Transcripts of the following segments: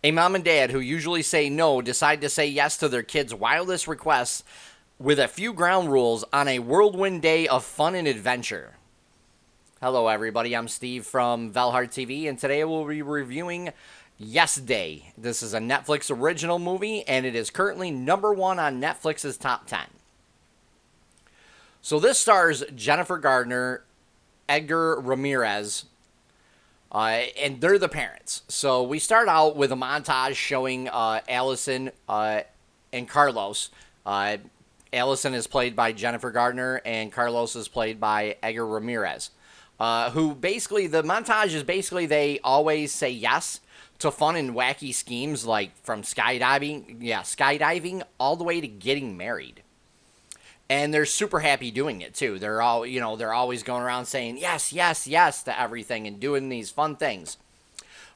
A mom and dad who usually say no decide to say yes to their kids' wildest requests with a few ground rules on a whirlwind day of fun and adventure. Hello, everybody. I'm Steve from VALHARTV, and today we'll be reviewing Yes Day. This is a Netflix original movie, and it is currently number one on Netflix's top 10. So this stars Jennifer Gardner, Edgar Ramirez, and they're the parents. So we start out with a montage showing Allison and Carlos. Allison is played by Jennifer Gardner, and Carlos is played by Edgar Ramirez. Who basically, the montage is basically they always say yes to fun and wacky schemes, like from skydiving all the way to getting married. And they're super happy doing it too. They're they're always going around saying yes, yes, yes to everything and doing these fun things.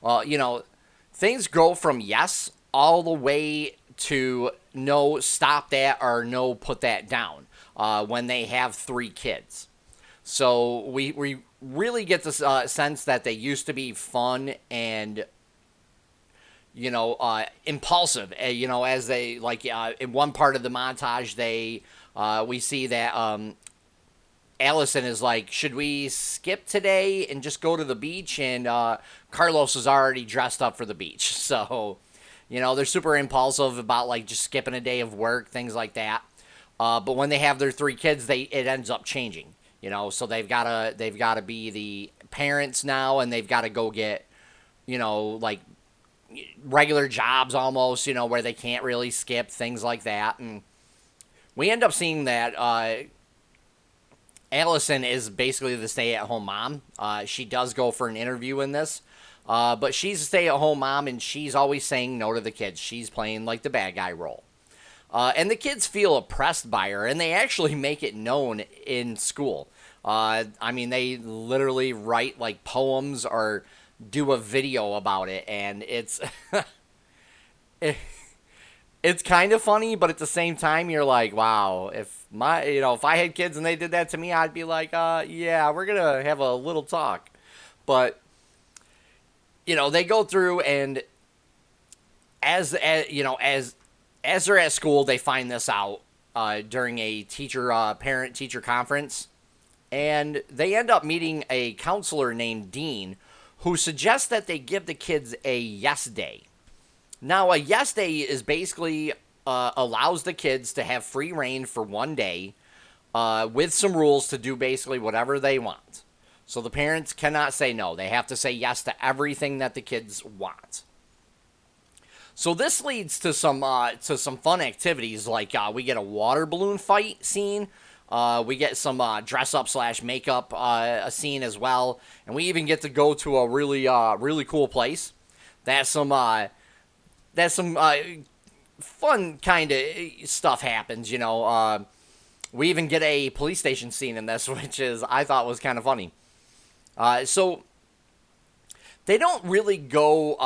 Well, things go from yes all the way to no, stop that, or no, put that down when they have three kids. So we really get this sense that they used to be fun and impulsive. As they in one part of the montage, we see that Allison is like, should we skip today and just go to the beach? And Carlos is already dressed up for the beach. So, they're super impulsive about like just skipping a day of work, things like that. But when they have their three kids, it ends up changing. So they've gotta be the parents now, and they've got to go get, like regular jobs almost, where they can't really skip, things like that. And we end up seeing that Allison is basically the stay-at-home mom. She does go for an interview in this, but she's a stay-at-home mom, and she's always saying no to the kids. She's playing like the bad guy role. And the kids feel oppressed by her, and they actually make it known in school. They literally write like poems or do a video about it, and it's it's kind of funny, but at the same time, you're like, wow, if I had kids and they did that to me, I'd be like, yeah, we're gonna have a little talk. But they go through, and as they're at school, they find this out during a parent teacher conference, and they end up meeting a counselor named Dean, who suggests that they give the kids a yes day. Now, a yes day is basically allows the kids to have free reign for one day with some rules to do basically whatever they want. So the parents cannot say no. They have to say yes to everything that the kids want. So this leads to some fun activities, like we get a water balloon fight scene. We get some dress-up/makeup a scene as well. And we even get to go to a really cool place. That's some fun kind of stuff happens, We even get a police station scene in this, which I thought was kind of funny. So they don't really go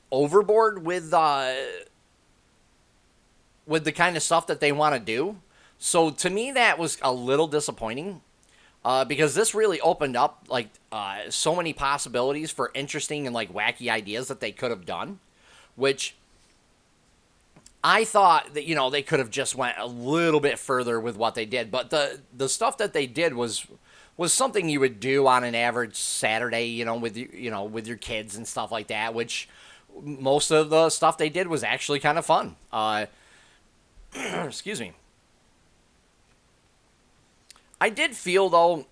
overboard with the kind of stuff that they want to do. So to me, that was a little disappointing because this really opened up like so many possibilities for interesting and like wacky ideas that they could have done, which I thought that they could have just went a little bit further with what they did. But the stuff that they did was something you would do on an average Saturday, with your kids and stuff like that. Which most of the stuff they did was actually kind of fun. Excuse me. I did feel, though,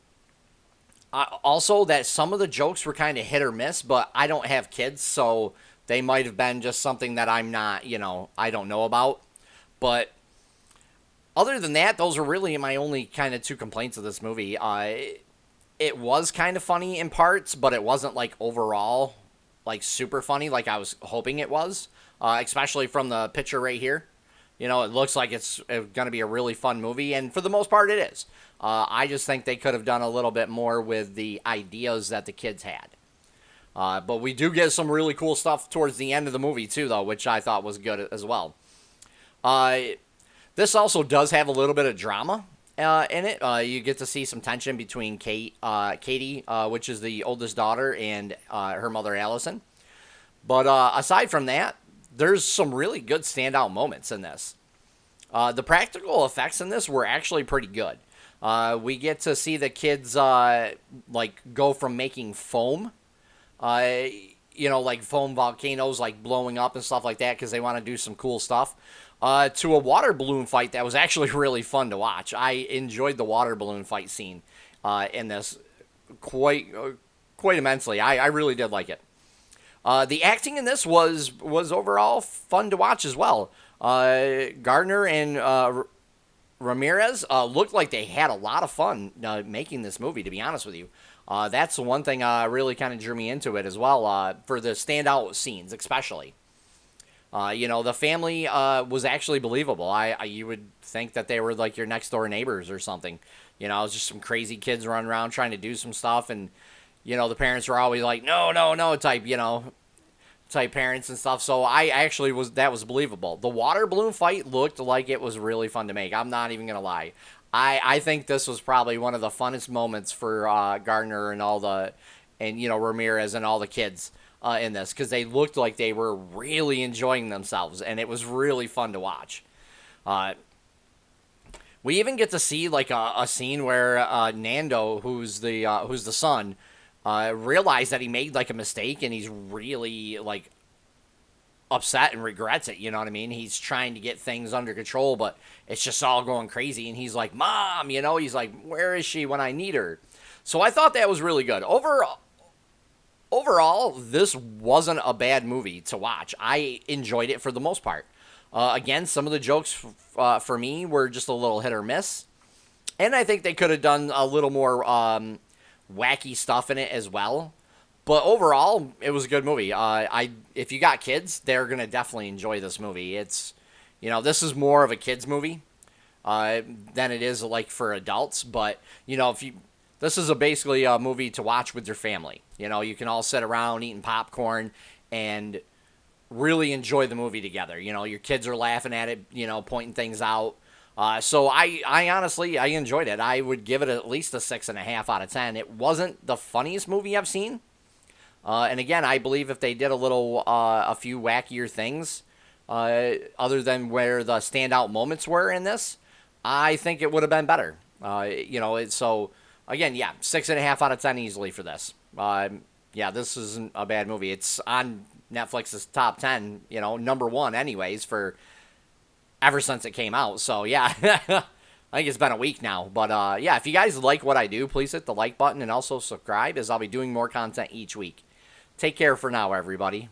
also that some of the jokes were kind of hit or miss, but I don't have kids, so they might have been just something that I'm not, I don't know about. But other than that, those are really my only kind of two complaints of this movie. It was kind of funny in parts, but it wasn't, like, overall, like, super funny like I was hoping it was, especially from the picture right here. It looks like it's going to be a really fun movie, and for the most part, it is. I just think they could have done a little bit more with the ideas that the kids had. But we do get some really cool stuff towards the end of the movie, too, though, which I thought was good as well. This also does have a little bit of drama in it. You get to see some tension between Katie, which is the oldest daughter, and her mother, Allison. But aside from that, there's some really good standout moments in this. The practical effects in this were actually pretty good. We get to see the kids like go from making foam, uh, like foam volcanoes like blowing up and stuff like that because they want to do some cool stuff, to a water balloon fight that was actually really fun to watch. I enjoyed the water balloon fight scene in this quite immensely. I really did like it. The acting in this was overall fun to watch as well. Gardner and Ramirez looked like they had a lot of fun making this movie, to be honest with you. That's the one thing really kind of drew me into it as well, for the standout scenes, especially. The family was actually believable. You would think that they were like your next door neighbors or something. Just some crazy kids running around trying to do some stuff, and the parents were always like, no, no, no, type parents and stuff. So I actually that was believable. The water balloon fight looked like it was really fun to make. I'm not even gonna lie. I think this was probably one of the funnest moments for Gardner and Ramirez and all the kids in this, because they looked like they were really enjoying themselves, and it was really fun to watch. We even get to see like a scene where Nando, who's the son, realized that he made like a mistake, and he's really like upset and regrets it. You know what I mean? He's trying to get things under control, but it's just all going crazy. And he's like, "Mom," he's like, "Where is she when I need her?" So I thought that was really good. Overall, this wasn't a bad movie to watch. I enjoyed it for the most part. Again, some of the jokes for me were just a little hit or miss, and I think they could have done a little more wacky stuff in it as well. But overall, it was a good movie. If you got kids, they're gonna definitely enjoy this movie. This is more of a kids movie than it is like for adults. But this is basically a movie to watch with your family. You can all sit around eating popcorn and really enjoy the movie together. Your kids are laughing at it, pointing things out. So I honestly, I enjoyed it. I would give it at least a 6.5 out of 10. It wasn't the funniest movie I've seen. And again, I believe if they did a few wackier things, other than where the standout moments were in this, I think it would have been better. So again, yeah, 6.5 out of 10 easily for this. This isn't a bad movie. It's on Netflix's top 10, number one anyways for ever since it came out. So yeah, I think it's been a week now. But if you guys like what I do, please hit the like button and also subscribe, as I'll be doing more content each week. Take care for now, everybody.